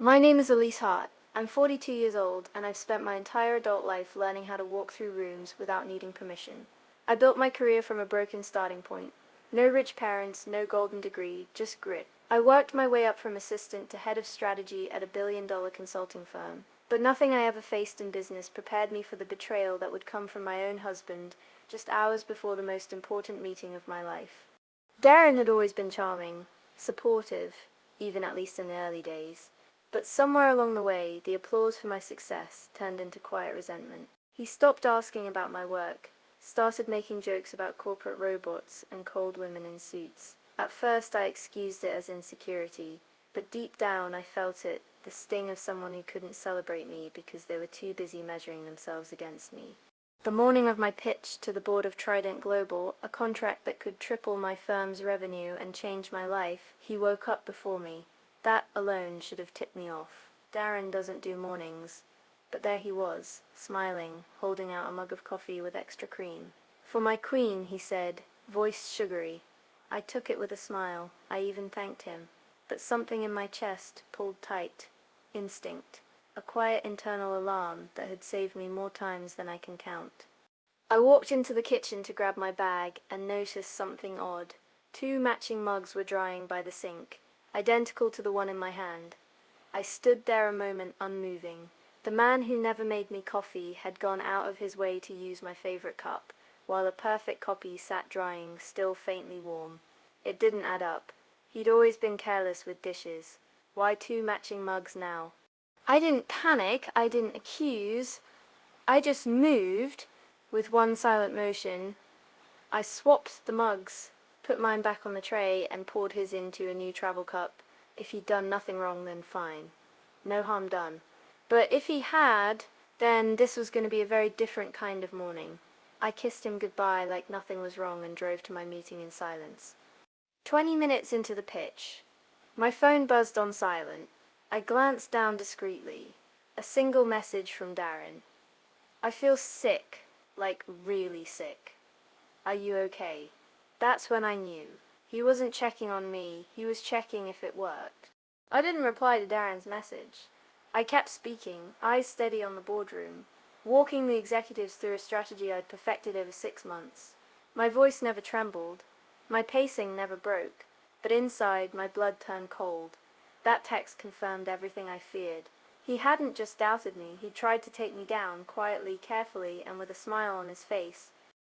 My name is Elise Hart. I'm 42 years old, and I've spent my entire adult life learning how to walk through rooms without needing permission. I built my career from a broken starting point. No rich parents, no golden degree, just grit. I worked my way up from assistant to head of strategy at a billion-dollar consulting firm. But nothing I ever faced in business prepared me for the betrayal that would come from my own husband just hours before the most important meeting of my life. Darren had always been charming, supportive, even at least in the early days. But somewhere along the way, the applause for my success turned into quiet resentment. He stopped asking about my work, started making jokes about corporate robots and cold women in suits. At first I excused it as insecurity, but deep down I felt it, the sting of someone who couldn't celebrate me because they were too busy measuring themselves against me. The morning of my pitch to the board of Trident Global, a contract that could triple my firm's revenue and change my life, he woke up before me. That alone should have tipped me off. Darren doesn't do mornings. But there he was, smiling, holding out a mug of coffee with extra cream. "For my queen," he said, voice sugary. I took it with a smile. I even thanked him. But something in my chest pulled tight. Instinct. A quiet internal alarm that had saved me more times than I can count. I walked into the kitchen to grab my bag and noticed something odd. 2 matching mugs were drying by the sink, identical to the one in my hand. I stood there a moment unmoving. The man who never made me coffee had gone out of his way to use my favorite cup, while a perfect copy sat drying, still faintly warm. It didn't add up. He'd always been careless with dishes. Why 2 matching mugs now? I didn't panic, I didn't accuse. I just moved, with one silent motion. I swapped the mugs, put mine back on the tray, and poured his into a new travel cup. If he'd done nothing wrong, then fine. No harm done. But if he had, then this was going to be a very different kind of morning. I kissed him goodbye like nothing was wrong and drove to my meeting in silence. 20 minutes into the pitch. My phone buzzed on silent. I glanced down discreetly. A single message from Darren. "I feel sick, like really sick. Are you okay?" That's when I knew. He wasn't checking on me, he was checking if it worked. I didn't reply to Darren's message. I kept speaking, eyes steady on the boardroom, walking the executives through a strategy I'd perfected over 6 months. My voice never trembled, my pacing never broke, but inside my blood turned cold. That text confirmed everything I feared. He hadn't just doubted me, he tried to take me down, quietly, carefully, and with a smile on his face.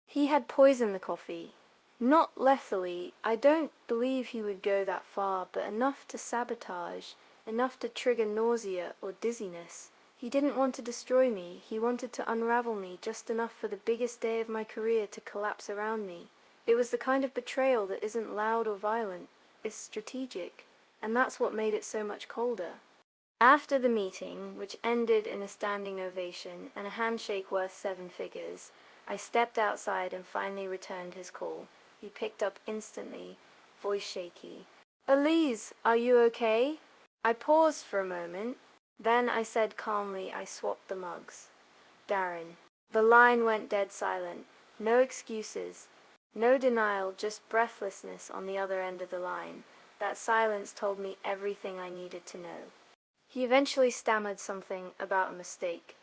He had poisoned the coffee. Not lethally, I don't believe he would go that far, but enough to sabotage, enough to trigger nausea or dizziness. He didn't want to destroy me, he wanted to unravel me just enough for the biggest day of my career to collapse around me. It was the kind of betrayal that isn't loud or violent, it's strategic, and that's what made it so much colder. After the meeting, which ended in a standing ovation and a handshake worth 7 figures, I stepped outside and finally returned his call. He picked up instantly, voice shaky. "Elise, are you okay?" I paused for a moment. Then I said calmly I swapped the mugs. "Darren." The line went dead silent. No excuses. No denial, just breathlessness on the other end of the line. That silence told me everything I needed to know. He eventually stammered something about a mistake,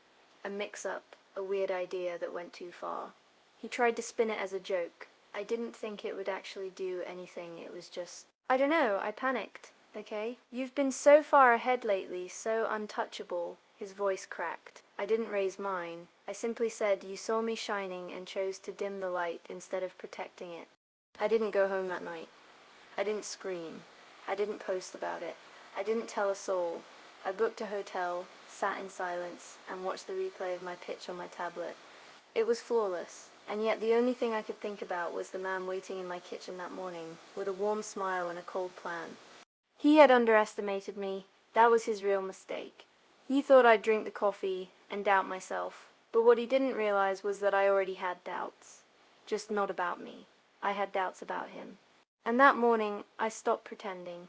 a mix-up, a weird idea that went too far. He tried to spin it as a joke. I didn't think it would actually do anything, it was just... I don't know, I panicked, okay? "You've been so far ahead lately, so untouchable." His voice cracked. I didn't raise mine. I simply said, "You saw me shining and chose to dim the light instead of protecting it." I didn't go home that night. I didn't scream. I didn't post about it. I didn't tell a soul. I booked a hotel, sat in silence, and watched the replay of my pitch on my tablet. It was flawless, and yet the only thing I could think about was the man waiting in my kitchen that morning, with a warm smile and a cold plan. He had underestimated me. That was his real mistake. He thought I'd drink the coffee and doubt myself, but what he didn't realize was that I already had doubts. Just not about me. I had doubts about him. And that morning, I stopped pretending.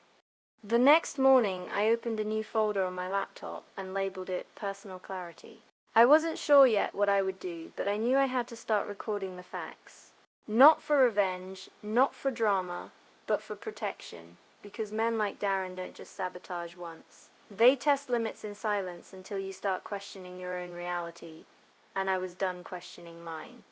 The next morning, I opened a new folder on my laptop and labeled it Personal Clarity. I wasn't sure yet what I would do, but I knew I had to start recording the facts. Not for revenge, not for drama, but for protection, because men like Darren don't just sabotage once. They test limits in silence until you start questioning your own reality, and I was done questioning mine.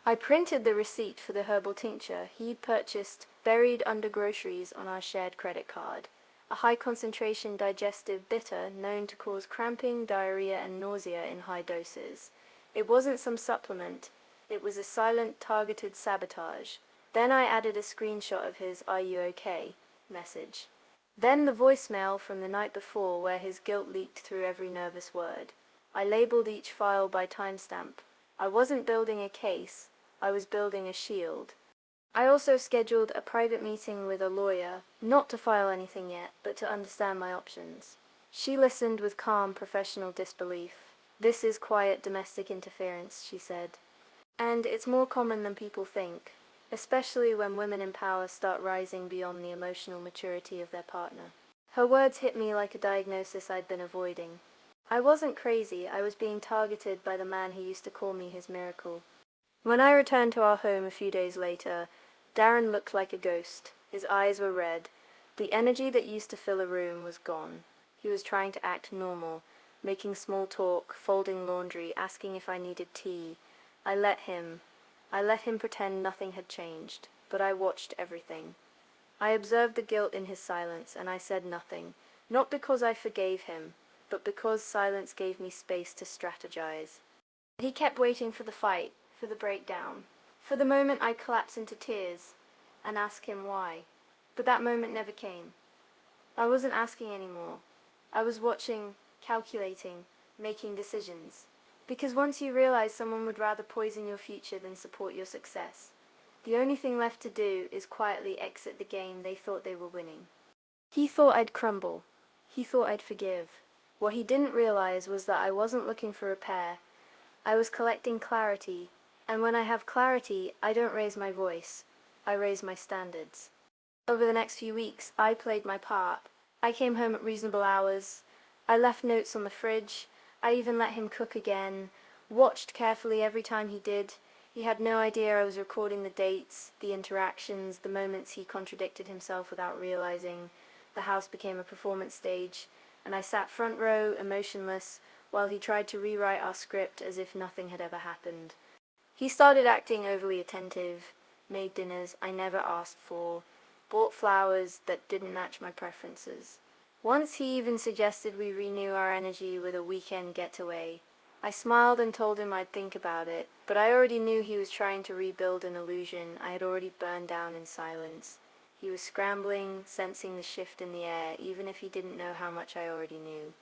I printed the receipt for the herbal tincture he'd purchased buried under groceries on our shared credit card, a high-concentration digestive bitter known to cause cramping, diarrhea, and nausea in high doses. It wasn't some supplement. It was a silent, targeted sabotage. Then I added a screenshot of his "Are you okay?" message. Then the voicemail from the night before where his guilt leaked through every nervous word. I labeled each file by timestamp. I wasn't building a case, I was building a shield. I also scheduled a private meeting with a lawyer, not to file anything yet, but to understand my options. She listened with calm, professional disbelief. "This is quiet domestic interference," she said. "And it's more common than people think, especially when women in power start rising beyond the emotional maturity of their partner." Her words hit me like a diagnosis I'd been avoiding. I wasn't crazy, I was being targeted by the man who used to call me his miracle. When I returned to our home a few days later, Darren looked like a ghost. His eyes were red. The energy that used to fill a room was gone. He was trying to act normal, making small talk, folding laundry, asking if I needed tea. I let him pretend nothing had changed, but I watched everything. I observed the guilt in his silence, and I said nothing, not because I forgave him, but because silence gave me space to strategize. He kept waiting for the fight, for the breakdown, for the moment I'd collapse into tears, and ask him why. But that moment never came. I wasn't asking anymore. I was watching, calculating, making decisions. Because once you realize someone would rather poison your future than support your success, the only thing left to do is quietly exit the game they thought they were winning. He thought I'd crumble. He thought I'd forgive. What he didn't realize was that I wasn't looking for repair. I was collecting clarity, and when I have clarity, I don't raise my voice. I raise my standards. Over the next few weeks, I played my part. I came home at reasonable hours. I left notes on the fridge. I even let him cook again, watched carefully every time he did. He had no idea I was recording the dates, the interactions, the moments he contradicted himself without realizing. The house became a performance stage, and I sat front row, emotionless, while he tried to rewrite our script as if nothing had ever happened. He started acting overly attentive, made dinners I never asked for, bought flowers that didn't match my preferences. Once he even suggested we renew our energy with a weekend getaway. I smiled and told him I'd think about it, but I already knew he was trying to rebuild an illusion I had already burned down in silence. He was scrambling, sensing the shift in the air, even if he didn't know how much I already knew.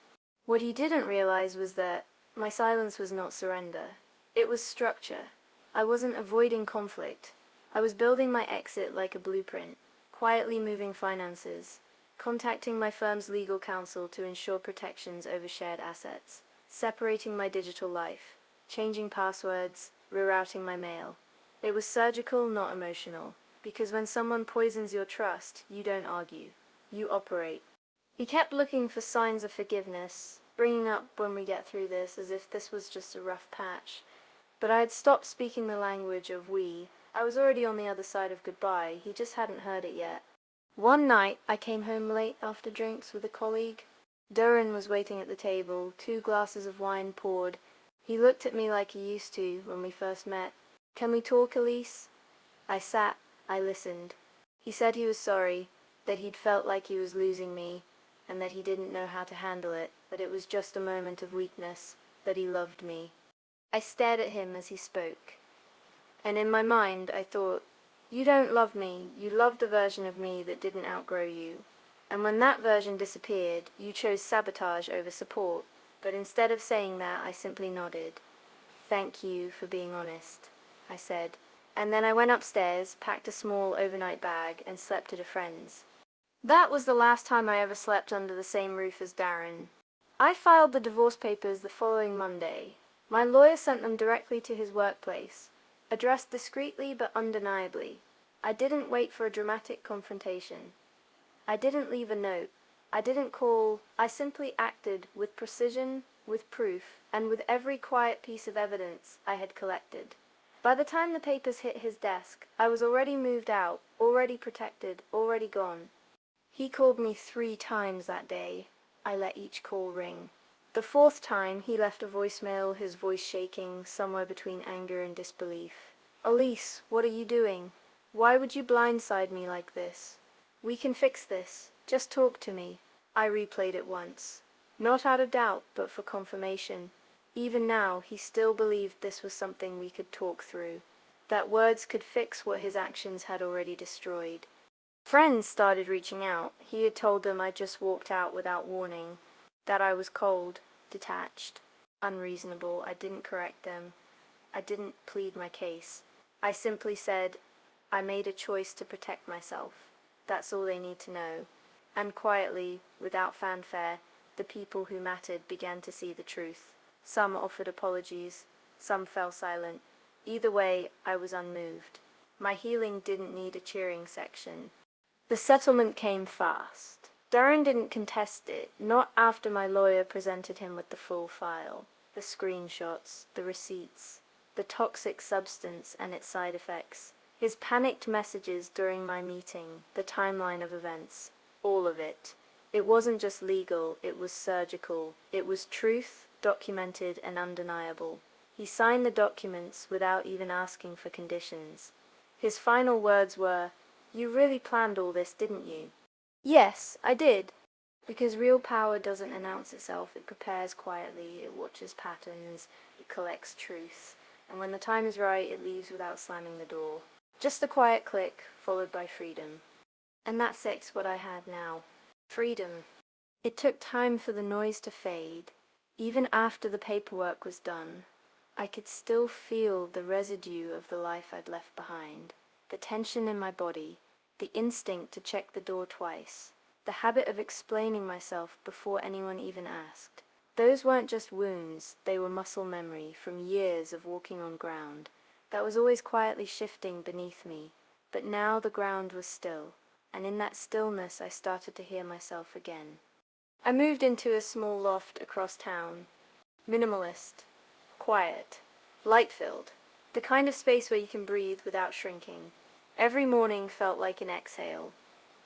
What he didn't realize was that my silence was not surrender. It was structure. I wasn't avoiding conflict. I was building my exit like a blueprint, quietly moving finances, contacting my firm's legal counsel to ensure protections over shared assets, separating my digital life, changing passwords, rerouting my mail. It was surgical, not emotional, because when someone poisons your trust, you don't argue. You operate. He kept looking for signs of forgiveness, bringing up "when we get through this" as if this was just a rough patch. But I had stopped speaking the language of we. I was already on the other side of goodbye, he just hadn't heard it yet. One night, I came home late after drinks with a colleague. Durin was waiting at the table, 2 glasses of wine poured. He looked at me like he used to when we first met. "Can we talk, Elise?" I sat, I listened. He said he was sorry, that he'd felt like he was losing me, and that he didn't know how to handle it, that it was just a moment of weakness, that he loved me. I stared at him as he spoke, and in my mind I thought, you don't love me, you loved a version of me that didn't outgrow you. And when that version disappeared, you chose sabotage over support, but instead of saying that, I simply nodded. "Thank you for being honest," I said, and then I went upstairs, packed a small overnight bag, and slept at a friend's. That was the last time I ever slept under the same roof as Darren. I filed the divorce papers the following Monday. My lawyer sent them directly to his workplace, addressed discreetly but undeniably. I didn't wait for a dramatic confrontation. I didn't leave a note. I didn't call. I simply acted with precision, with proof, and with every quiet piece of evidence I had collected. By the time the papers hit his desk, I was already moved out, already protected, already gone. He called me 3 times that day. I let each call ring. The fourth time, he left a voicemail, his voice shaking, somewhere between anger and disbelief. "Elise, what are you doing? Why would you blindside me like this? We can fix this. Just talk to me." I replayed it once. Not out of doubt, but for confirmation. Even now, he still believed this was something we could talk through, that words could fix what his actions had already destroyed. Friends started reaching out. He had told them I just walked out without warning, that I was cold, detached, unreasonable. I didn't correct them. I didn't plead my case. I simply said, I made a choice to protect myself. That's all they need to know. And quietly, without fanfare, the people who mattered began to see the truth. Some offered apologies, some fell silent. Either way, I was unmoved. My healing didn't need a cheering section. The settlement came fast. Darren didn't contest it, not after my lawyer presented him with the full file, the screenshots, the receipts, the toxic substance and its side effects, his panicked messages during my meeting, the timeline of events, all of it. It wasn't just legal, it was surgical. It was truth, documented and undeniable. He signed the documents without even asking for conditions. His final words were, "You really planned all this, didn't you?" Yes, I did. Because real power doesn't announce itself, it prepares quietly, it watches patterns, it collects truth, and when the time is right, it leaves without slamming the door. Just a quiet click, followed by freedom. And that's what I had now. Freedom. It took time for the noise to fade. Even after the paperwork was done, I could still feel the residue of the life I'd left behind, the tension in my body, the instinct to check the door twice, the habit of explaining myself before anyone even asked. Those weren't just wounds, they were muscle memory from years of walking on ground that was always quietly shifting beneath me. But now the ground was still, and in that stillness I started to hear myself again. I moved into a small loft across town. Minimalist, quiet, light-filled, the kind of space where you can breathe without shrinking. Every morning felt like an exhale.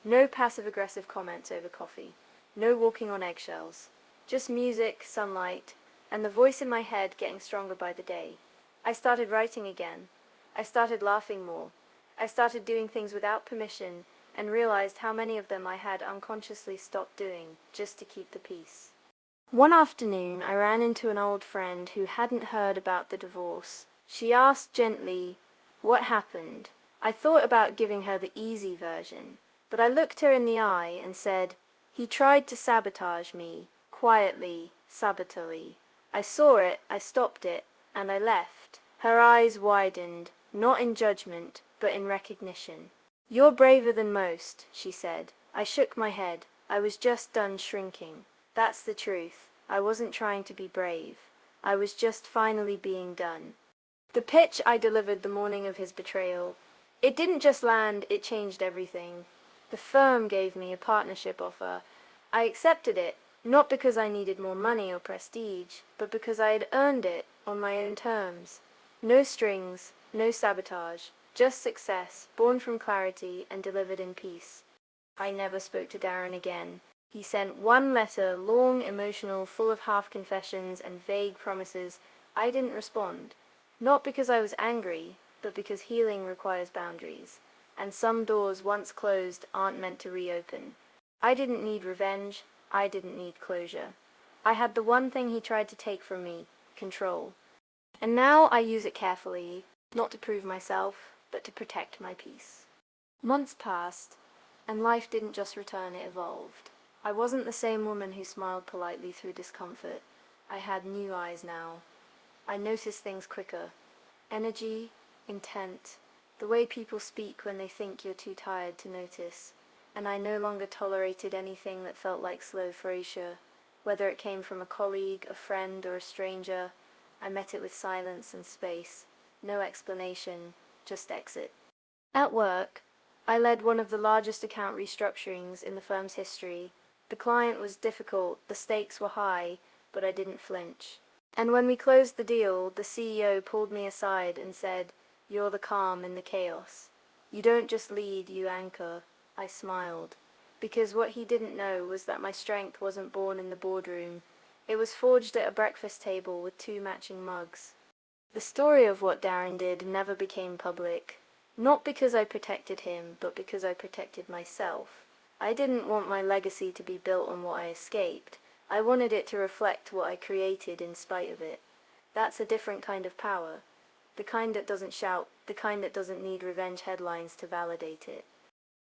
No passive-aggressive comments over coffee. No walking on eggshells. Just music, sunlight, and the voice in my head getting stronger by the day. I started writing again. I started laughing more. I started doing things without permission and realized how many of them I had unconsciously stopped doing just to keep the peace. One afternoon, I ran into an old friend who hadn't heard about the divorce. She asked gently, "What happened?" I thought about giving her the easy version, but I looked her in the eye and said, "He tried to sabotage me, quietly, sabotally. I saw it, I stopped it, and I left." Her eyes widened, not in judgment, but in recognition. "You're braver than most," she said. I shook my head. I was just done shrinking. That's the truth. I wasn't trying to be brave. I was just finally being done. The pitch I delivered the morning of his betrayal, it didn't just land, it changed everything. The firm gave me a partnership offer. I accepted it, not because I needed more money or prestige, but because I had earned it on my own terms. No strings, no sabotage, just success, born from clarity and delivered in peace. I never spoke to Darren again. He sent one letter, long, emotional, full of half-confessions and vague promises. I didn't respond. Not because I was angry, but because healing requires boundaries, and some doors once closed aren't meant to reopen. I didn't need revenge. I didn't need closure. I had the one thing he tried to take from me, control. And now I use it carefully, not to prove myself, but to protect my peace. Months passed, and life didn't just return, it evolved. I wasn't the same woman who smiled politely through discomfort. I had new eyes now. I noticed things quicker. Energy, intent, the way people speak when they think you're too tired to notice. And I no longer tolerated anything that felt like slow frasier. Whether it came from a colleague, a friend, or a stranger, I met it with silence and space. No explanation, just exit. At work, I led one of the largest account restructurings in the firm's history. The client was difficult, the stakes were high, but I didn't flinch. And when we closed the deal, the CEO pulled me aside and said, "You're the calm in the chaos. You don't just lead, you anchor." I smiled. because what he didn't know was that my strength wasn't born in the boardroom. It was forged at a breakfast table with 2 matching mugs. The story of what Darren did never became public, not because I protected him, but because I protected myself. I didn't want my legacy to be built on what I escaped. I wanted it to reflect what I created in spite of it. That's a different kind of power. The kind that doesn't shout, the kind that doesn't need revenge headlines to validate it.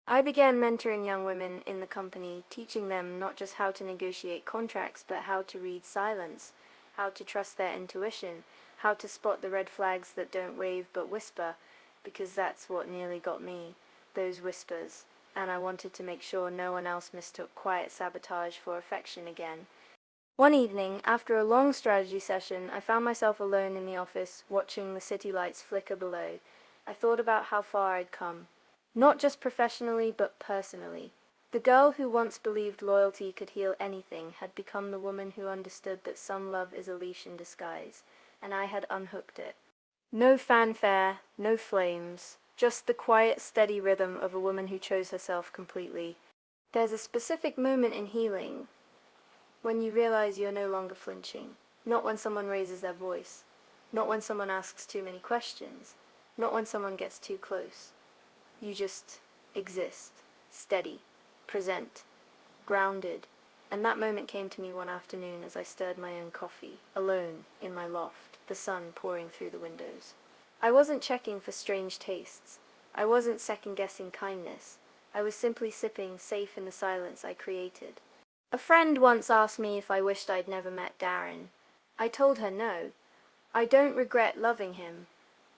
I began mentoring young women in the company, teaching them not just how to negotiate contracts, but how to read silence, how to trust their intuition, how to spot the red flags that don't wave but whisper, because that's what nearly got me, those whispers, and I wanted to make sure no one else mistook quiet sabotage for affection again. One evening, after a long strategy session, I found myself alone in the office, watching the city lights flicker below. I thought about how far I'd come. Not just professionally, but personally. The girl who once believed loyalty could heal anything had become the woman who understood that some love is a leash in disguise, and I had unhooked it. No fanfare, no flames, just the quiet, steady rhythm of a woman who chose herself completely. There's a specific moment in healing when you realize you're no longer flinching. Not when someone raises their voice. Not when someone asks too many questions. Not when someone gets too close. You just exist, steady, present, grounded. And that moment came to me one afternoon as I stirred my own coffee, alone, in my loft, the sun pouring through the windows. I wasn't checking for strange tastes. I wasn't second-guessing kindness. I was simply sipping, safe in the silence I created. A friend once asked me if I wished I'd never met Darren. I told her no. I don't regret loving him.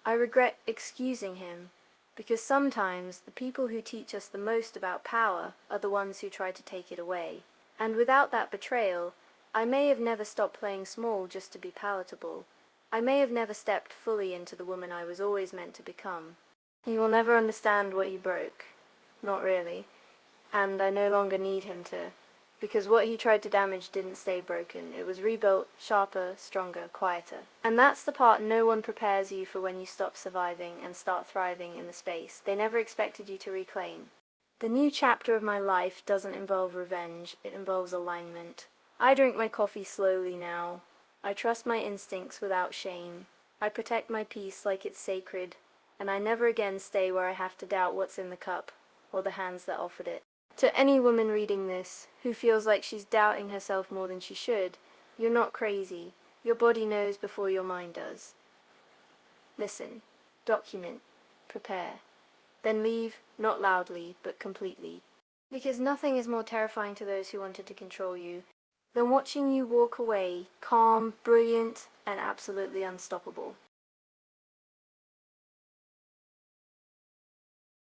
I regret excusing him. Because sometimes the people who teach us the most about power are the ones who try to take it away. And without that betrayal, I may have never stopped playing small just to be palatable. I may have never stepped fully into the woman I was always meant to become. He will never understand what he broke. Not really. And I no longer need him to. Because what he tried to damage didn't stay broken. It was rebuilt, sharper, stronger, quieter. And that's the part no one prepares you for when you stop surviving and start thriving in the space they never expected you to reclaim. The new chapter of my life doesn't involve revenge, it involves alignment. I drink my coffee slowly now. I trust my instincts without shame. I protect my peace like it's sacred, and I never again stay where I have to doubt what's in the cup, or the hands that offered it. To any woman reading this, who feels like she's doubting herself more than she should, you're not crazy. Your body knows before your mind does. Listen, document, prepare. Then leave, not loudly, but completely. Because nothing is more terrifying to those who wanted to control you than watching you walk away, calm, brilliant, and absolutely unstoppable.